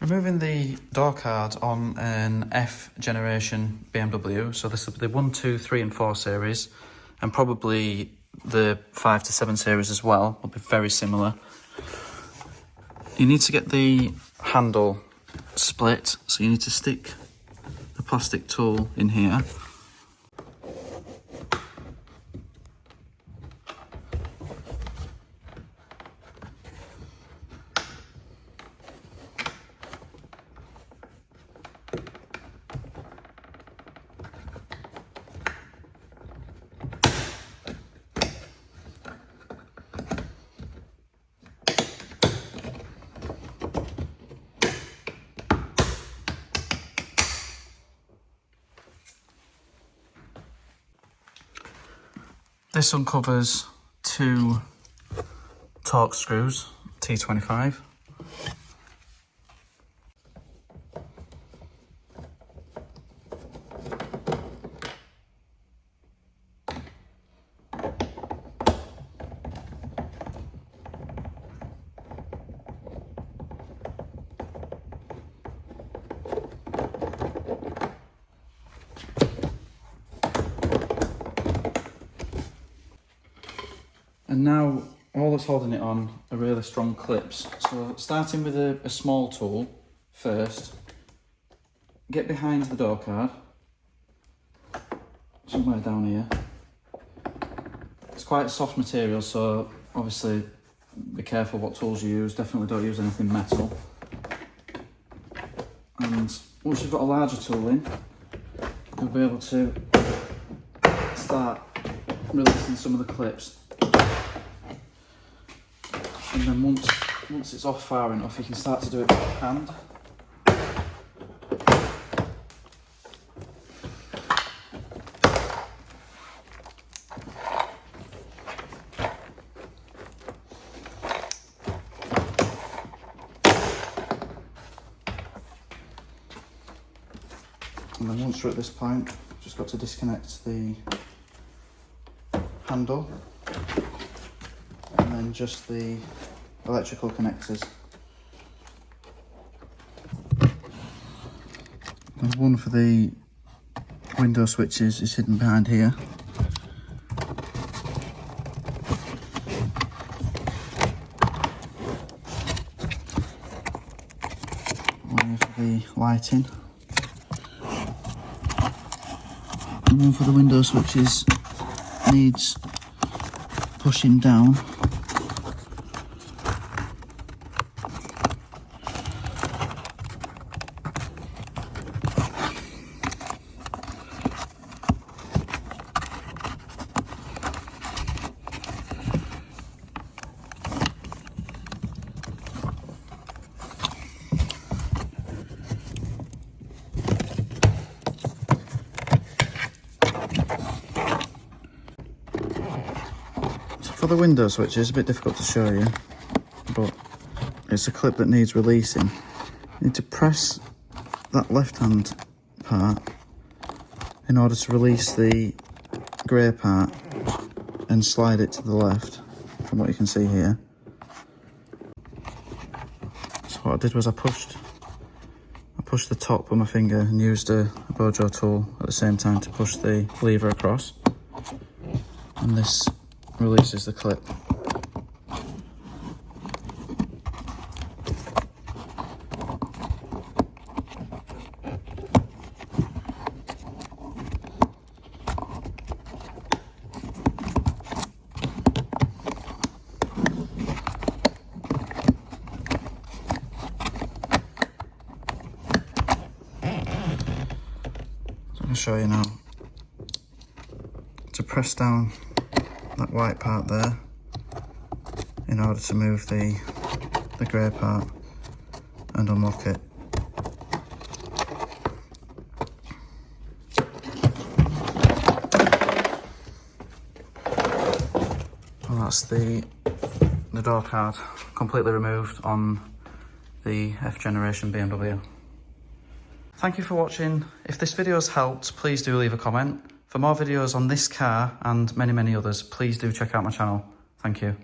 Removing the door card on an F generation BMW, so this will be the 1, 2, 3 and 4 series, and probably the 5 to 7 series as well, will be very similar. You need to get the handle split, so you need to stick the plastic tool in here. This uncovers 2 torque screws, T25. And now all that's holding it on are really strong clips. So starting with a small tool first, get behind the door card, somewhere down here. It's quite soft material, so obviously be careful what tools you use. Definitely don't use anything metal. And once you've got a larger tool in, you'll be able to start releasing some of the clips. And then once it's off far enough, you can start to do it by hand. And then once you're at this point, just got to disconnect the handle. And then just the electrical connectors. There's one for the window switches is hidden behind here. One here for the lighting. And one for the window switches needs pushing down. For the window switch, it's a bit difficult to show you, but it's a clip that needs releasing. You need to press that left-hand part in order to release the grey part and slide it to the left, from what you can see here. So what I did was I pushed the top with my finger and used a bojo tool at the same time to push the lever across, and this releases the clip. So I'll show you now. To press down that white part there in order to move the grey part and unlock it. Well, that's the door card completely removed on the F generation BMW. Thank you for watching. If this video has helped, please do leave a comment. For more videos on this car and many others, please do check out my channel. Thank you.